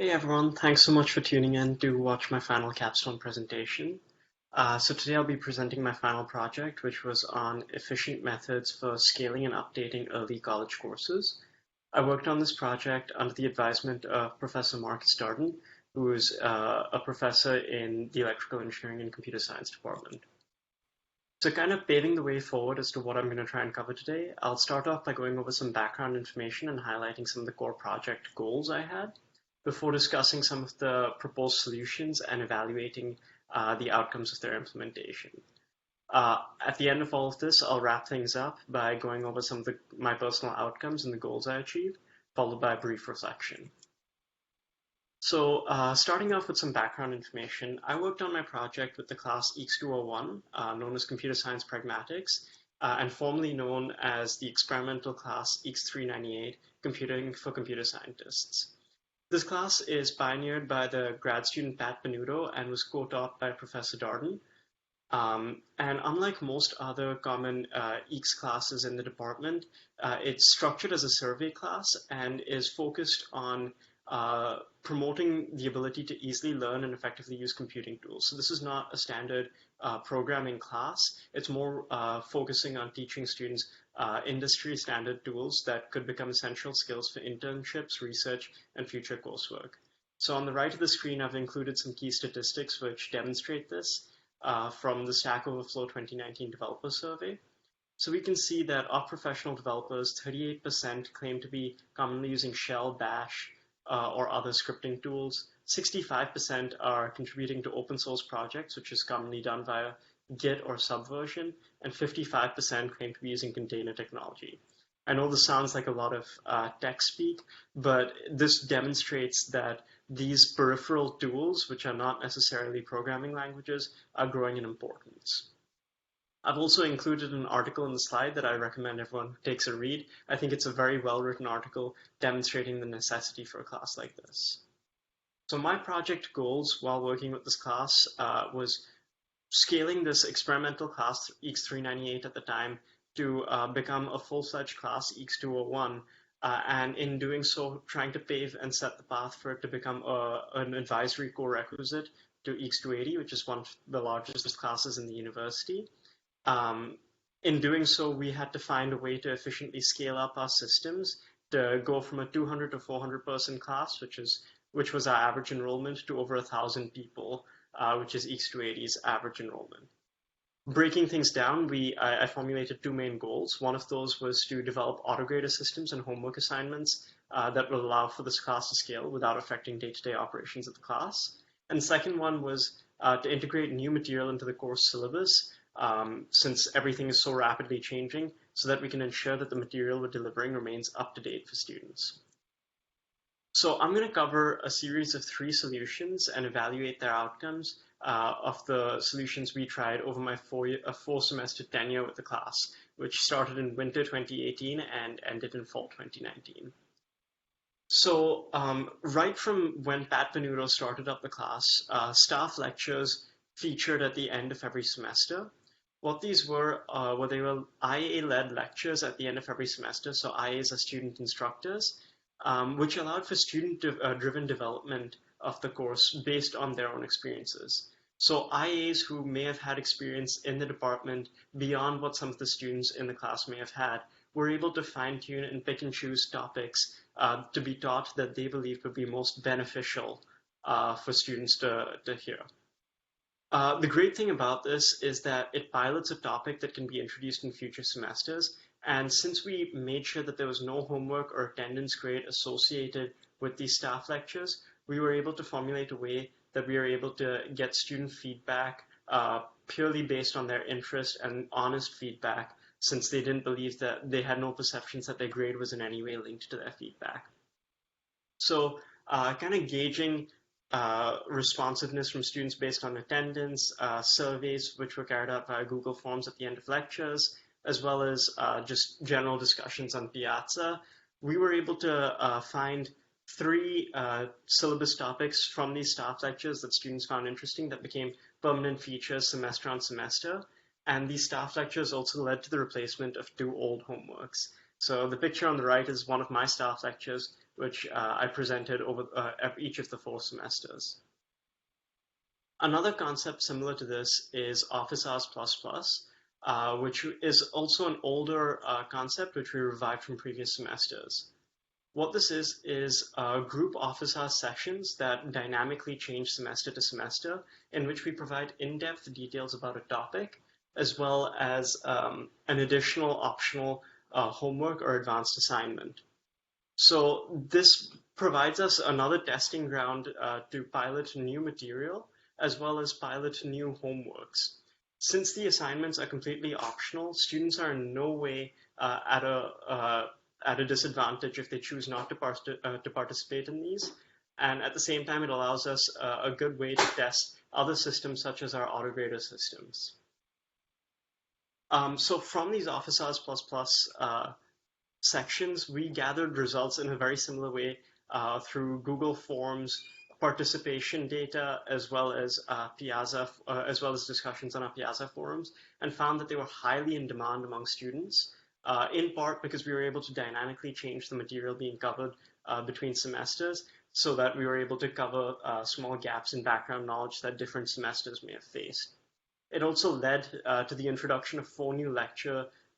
Hey everyone, thanks so much for tuning in to watch my final capstone presentation. So today I'll be presenting my final project, which was on efficient methods for scaling and updating early college courses. I worked on this project under the advisement of Professor Marcus Darden, who is a professor in the Electrical Engineering and Computer Science department. So kind of paving the way forward as to what I'm going to try and cover today, I'll start off by going over some background information and highlighting some of the core project goals I had before discussing some of the proposed solutions and evaluating the outcomes of their implementation. At the end of all of this, I'll wrap things up by going over some of my personal outcomes and the goals I achieved, followed by a brief reflection. So starting off with some background information, I worked on my project with the class EX201, known as Computer Science Pragmatics, and formerly known as the experimental class EX398, Computing for Computer Scientists. This class is pioneered by the grad student Pat Benuto and was co-taught by Professor Darden. And unlike most other common EECS classes in the department, it's structured as a survey class and is focused on promoting the ability to easily learn and effectively use computing tools. So this is not a standard programming class. It's more focusing on teaching students industry standard tools that could become essential skills for internships, research, and future coursework. So on the right of the screen, I've included some key statistics which demonstrate this from the Stack Overflow 2019 Developer Survey. So we can see that of professional developers, 38% claim to be commonly using Shell, Bash, or other scripting tools. 65% are contributing to open source projects, which is commonly done via Git or Subversion, and 55% claim to be using container technology. I know this sounds like a lot of tech speak, but this demonstrates that these peripheral tools, which are not necessarily programming languages, are growing in importance. I've also included an article in the slide that I recommend everyone takes a read. I think it's a very well-written article demonstrating the necessity for a class like this. So my project goals while working with this class was scaling this experimental class EX398 at the time to become a full-fledged class EX201, and in doing so, trying to pave and set the path for it to become an advisory core requisite to EX280, which is one of the largest classes in the university. In doing so, we had to find a way to efficiently scale up our systems to go from a 200 to 400 person class, which was our average enrollment, to over 1,000 people, which is EX280's average enrollment. Breaking things down, I formulated two main goals. One of those was to develop Autograder systems and homework assignments that will allow for this class to scale without affecting day-to-day operations of the class. And the second one was to integrate new material into the course syllabus, since everything is so rapidly changing, so that we can ensure that the material we're delivering remains up to date for students. So I'm going to cover a series of 3 solutions and evaluate their outcomes of the solutions we tried over my 4-semester tenure with the class, which started in winter 2018 and ended in fall 2019. So right from when Pat Benuto started up the class, staff lectures featured at the end of every semester. What these were they were IA-led lectures at the end of every semester, so IAs are student instructors, which allowed for student-driven development of the course based on their own experiences. So IAs who may have had experience in the department beyond what some of the students in the class may have had were able to fine-tune and pick and choose topics to be taught that they believed would be most beneficial for students to hear. The great thing about this is that it pilots a topic that can be introduced in future semesters. And since we made sure that there was no homework or attendance grade associated with these staff lectures, we were able to formulate a way that we were able to get student feedback purely based on their interest and honest feedback, since they didn't believe that they had no perceptions that their grade was in any way linked to their feedback. So kind of gauging responsiveness from students based on attendance, surveys which were carried out via Google Forms at the end of lectures, as well as just general discussions on Piazza. We were able to find 3 syllabus topics from these staff lectures that students found interesting that became permanent features semester on semester. And these staff lectures also led to the replacement of 2 old homeworks. So the picture on the right is one of my staff lectures, which I presented over each of the 4 semesters. Another concept similar to this is Office Hours Plus, which is also an older concept which we revived from previous semesters. What this is group office hours sessions that dynamically change semester to semester, in which we provide in-depth details about a topic, as well as an additional optional homework or advanced assignment. So this provides us another testing ground to pilot new material, as well as pilot new homeworks. Since the assignments are completely optional, students are in no way at a disadvantage if they choose not to participate in these. And at the same time, it allows us a good way to test other systems such as our Autograder systems. So from these Office Hours sections, we gathered results in a very similar way through Google Forms, participation data, as well as Piazza, as well as discussions on our Piazza forums, and found that they were highly in demand among students, in part because we were able to dynamically change the material being covered between semesters, so that we were able to cover small gaps in background knowledge that different semesters may have faced. It also led to the introduction of 4 new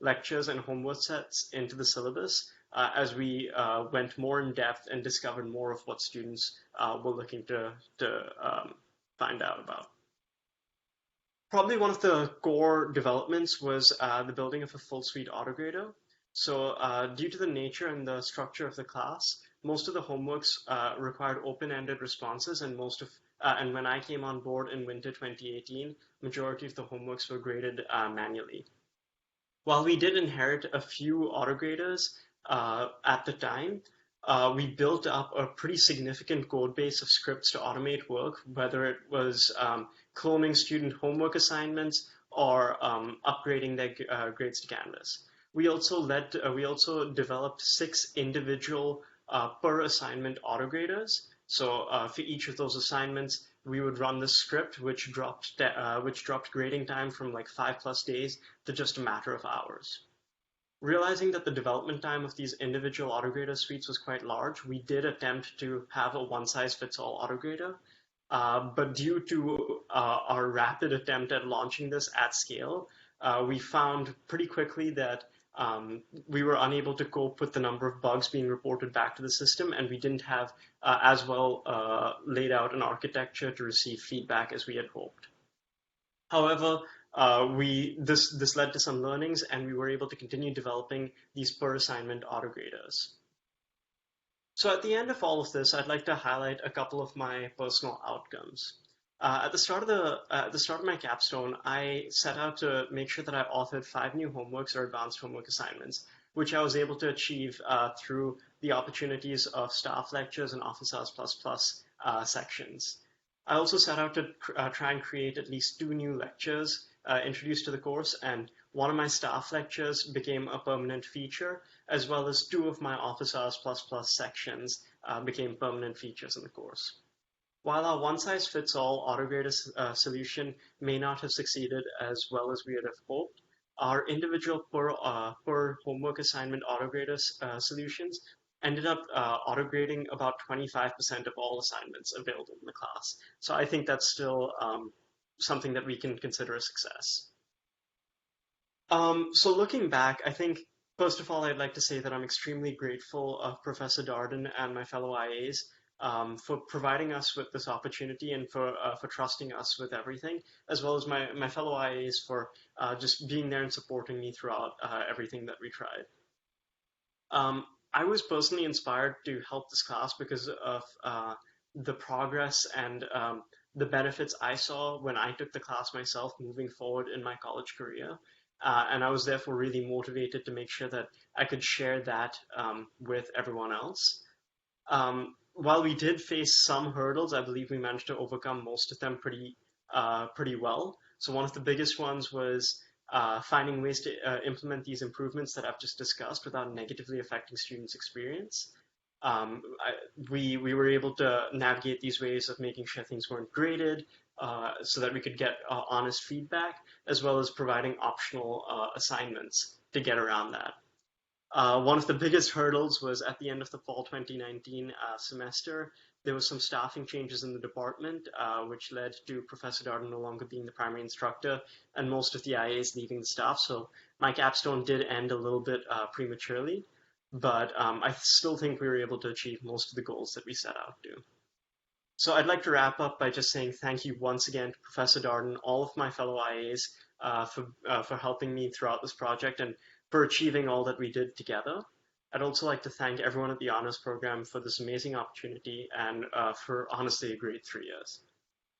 lectures and homework sets into the syllabus as we went more in depth and discovered more of what students were looking to find out about. Probably one of the core developments was the building of a full suite autograder. So due to the nature and the structure of the class, most of the homeworks required open-ended responses, and and when I came on board in winter 2018, majority of the homeworks were graded manually. While we did inherit a few autograders at the time, we built up a pretty significant code base of scripts to automate work, whether it was cloning student homework assignments or upgrading their grades to Canvas. We also developed 6 individual per assignment autograders. So for each of those assignments, we would run the script, which dropped grading time from like 5+ days to just a matter of hours. Realizing that the development time of these individual autograder suites was quite large, we did attempt to have a one-size-fits-all autograder, but due to our rapid attempt at launching this at scale, we found pretty quickly that we were unable to cope with the number of bugs being reported back to the system, and we didn't have as well laid out an architecture to receive feedback as we had hoped. However, this led to some learnings, and we were able to continue developing these per assignment autograders. So at the end of all of this, I'd like to highlight a couple of my personal outcomes. At the start of my capstone, I set out to make sure that I authored 5 new homeworks or advanced homework assignments, which I was able to achieve through the opportunities of staff lectures and Office Hours sections. I also set out to try and create at least 2 new lectures introduced to the course, and one of my staff lectures became a permanent feature, as well as 2 of my Office Hours sections became permanent features in the course. While our one-size-fits-all autograder solution may not have succeeded as well as we had hoped, our individual per homework assignment autograder solutions ended up autograding about 25% of all assignments available in the class. So I think that's still something that we can consider a success. So looking back, I think, first of all, I'd like to say that I'm extremely grateful of Professor Darden and my fellow IAs for providing us with this opportunity and for trusting us with everything, as well as my fellow IAs for just being there and supporting me throughout everything that we tried. I was personally inspired to help this class because of the progress and the benefits I saw when I took the class myself moving forward in my college career. And I was therefore really motivated to make sure that I could share that with everyone else. While we did face some hurdles, I believe we managed to overcome most of them pretty well. So one of the biggest ones was finding ways to implement these improvements that I've just discussed without negatively affecting students' experience. We were able to navigate these ways of making sure things weren't graded so that we could get honest feedback, as well as providing optional assignments to get around that. One of the biggest hurdles was at the end of the fall 2019 semester. There was some staffing changes in the department, which led to Professor Darden no longer being the primary instructor and most of the IAs leaving the staff. So my capstone did end a little bit prematurely, but I still think we were able to achieve most of the goals that we set out to. So I'd like to wrap up by just saying thank you once again to Professor Darden, all of my fellow IAs, for helping me throughout this project and for achieving all that we did together. I'd also like to thank everyone at the honors program for this amazing opportunity and for honestly a great 3 years.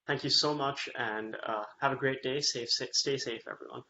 Thank you so much and have a great day. Stay safe, everyone.